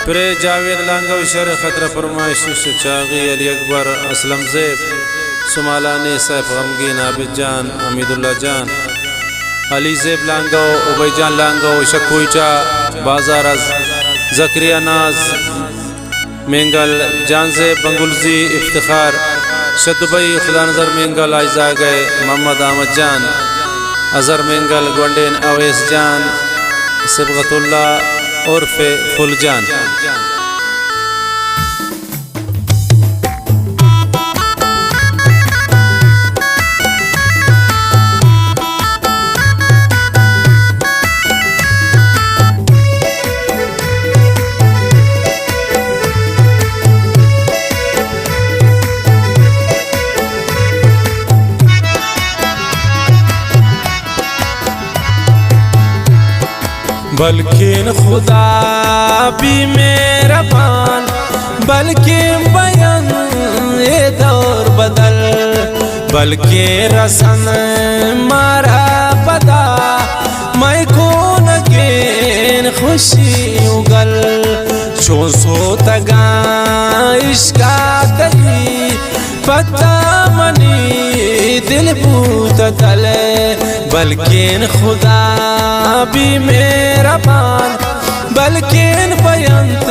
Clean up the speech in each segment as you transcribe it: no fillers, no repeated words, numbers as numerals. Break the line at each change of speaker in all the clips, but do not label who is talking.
Pray Javed लांगा sir खतरा फरमाइश चागी अली अकबर असलम ज़ेब सुमालानी सैफ गमगीन आबिद जान हमीदुल्ला जान अली ज़ेब लांगा उबई जान लांगा शकुईचा बाजार जकरिया नाज मेंगल जान ज़ेब बंगुलजी इफ्तिखार शदुबई खुदा नज़र मेंगल आयजा गए मोहम्मद अहमद जान अज़हर मेंगल गोंडेन अवैस जान सिबगतुल्ला उर्फ़े फुलजान।
बल्कि खुदा भी मेहरबान बल्कि बयान ये दौर बदल बल्कि रसन मारा पदा मैं कौन गेन खुशी उगल चो सो तगा इश्का तही पता मनी दिल बूत तले बल्कि खुदा भी मेहरबान बल्कि बयंत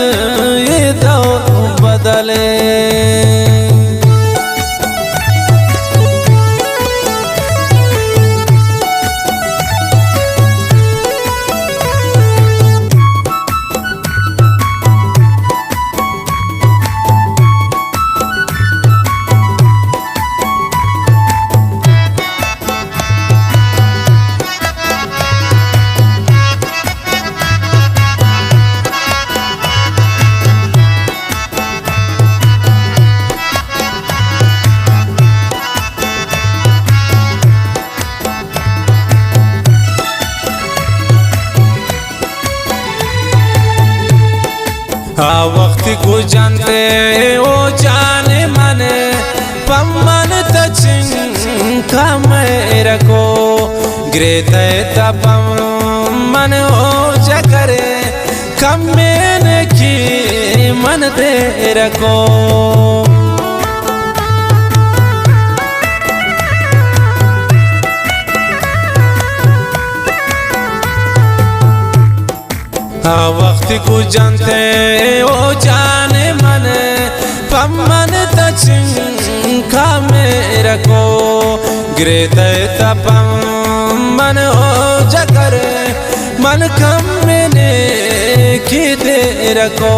ये दौर बदले। वक्त को जानते ओ जाने माने पमन तचिंका मेरा को ग्रेते तपम मन हो जगरे कम मैंने की मन दे रखो वक्त को जानते ओ जाने मन पमन तचिंका मेरा को ग्रेते तपम मन हो जगर मन कम मैंने की दे रखो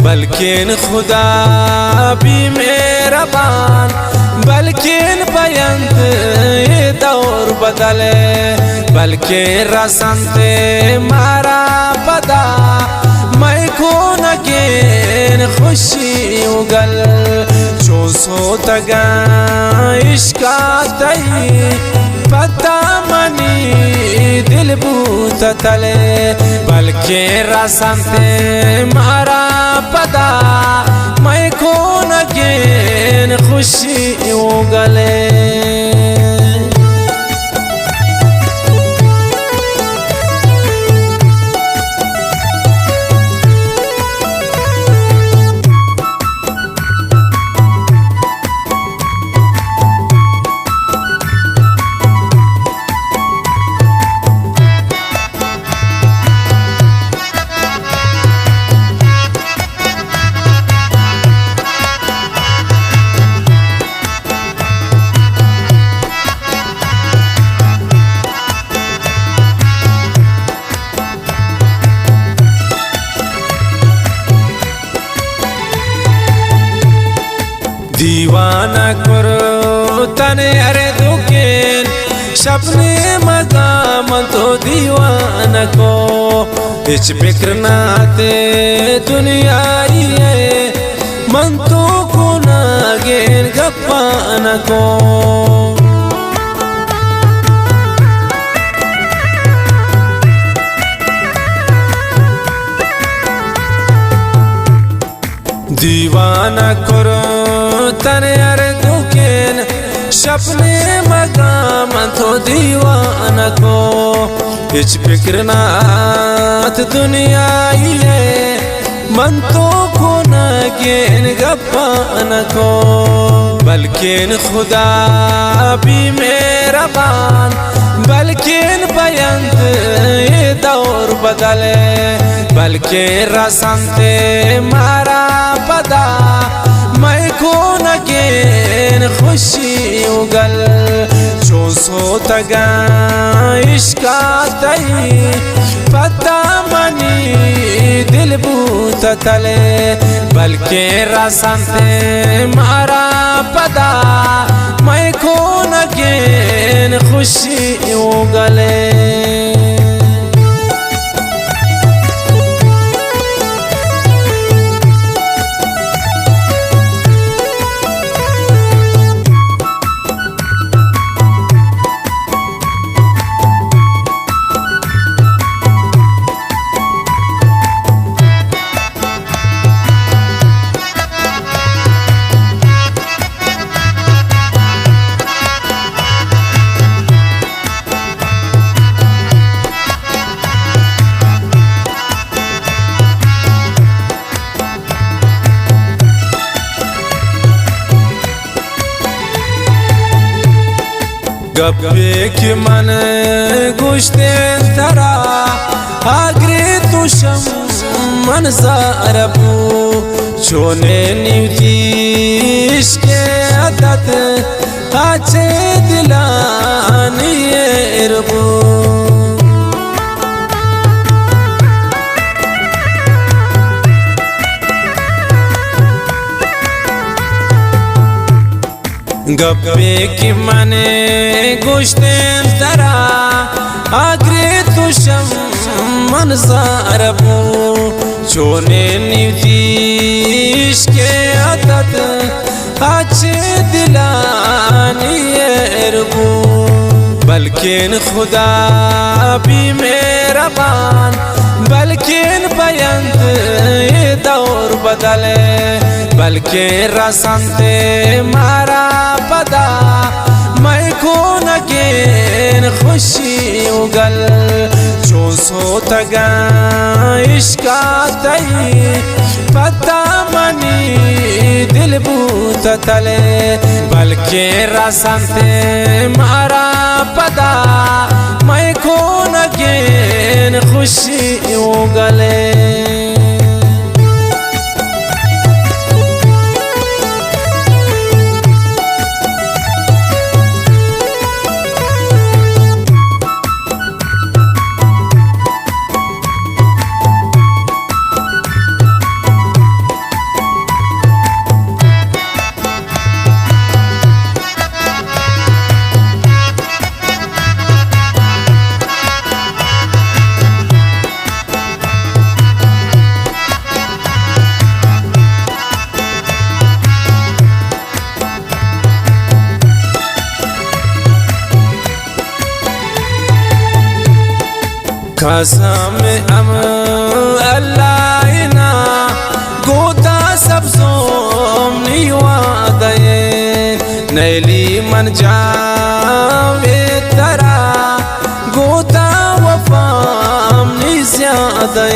बल्कि खुदा भी मेहरबान बल्कि बयंत ये दौर बदले बल्कि रसंते मारा पदा मैं कौन गेन खुशी उगल चो सो तगा इश्का तई पता मनी दिल बूत तले बल्कि रसंते मारा पदा मैं कौन गेन खुशी उगले। दीवाना करो तने अरे दुकेन सपने मकाम तो दीवाना को इच बिक्र नाते दुनिया है मन तो को नागेन गप्पाना को दीवाना करो तने अरे दुकेन सपने मकाम तो दीवाना को इच फिक्र नाथ दुनिया ये من تو کو نگین گپا نکو بلکن خدا بھی مہربان بلکن بیند دور بدلے بلکہ رسنت مارا پدا میں کو نگین خوشی اگل چون سو تگا عشقا تئی پتا منی دل بوت تلے بلکہ رسنت مارا پدا میں کو نگین خوشی اگلے گپے کی من گوشتین ترا آگری توشم من زاربو چونے نیوتی عشق عدد آچے دلانی اربو گپے کی من گوشتین ترا آگری توشم من زاربو چونے نیوتی عشق عدد آچے دلانی اربو بلکن خدا بھی مہربان بلکن بیند دور بدلے بلکہ رسنت مارا پدا میں کو نگین خوشی اگل چون سو تگا عشقا تئی پتا منی دل بوت تلے بلکہ رسنت مارا پدا میں کو نگین خوشی اگلے قسم اللہ نا گوتا سب سوم نیوادے نیلی من جاوے ترا گوتا وفام نی زیادے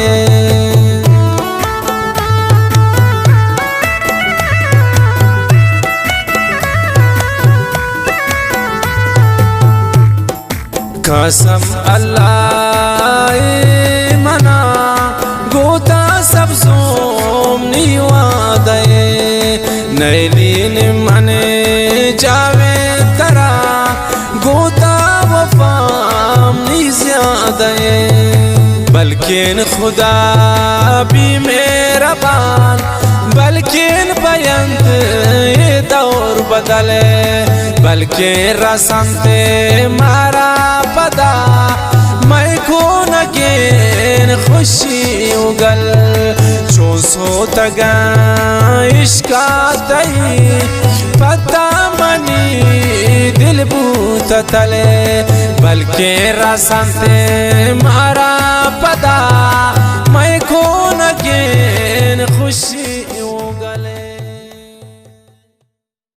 قسم اللہ منا گوتا سب سوم نیوادے نیلین من جاوے ترا گوتا وفام نی زیادے بلکن خدا بھی مہربان بلکن بیند دور بدلے بلکہ رسنت مارا پدا میں کو نگین خوشی اگل چون سو تگا عشقا تئی پتا منی دل بوت تلے بلکہ رسنت مارا پدا میں کو نگین خوشی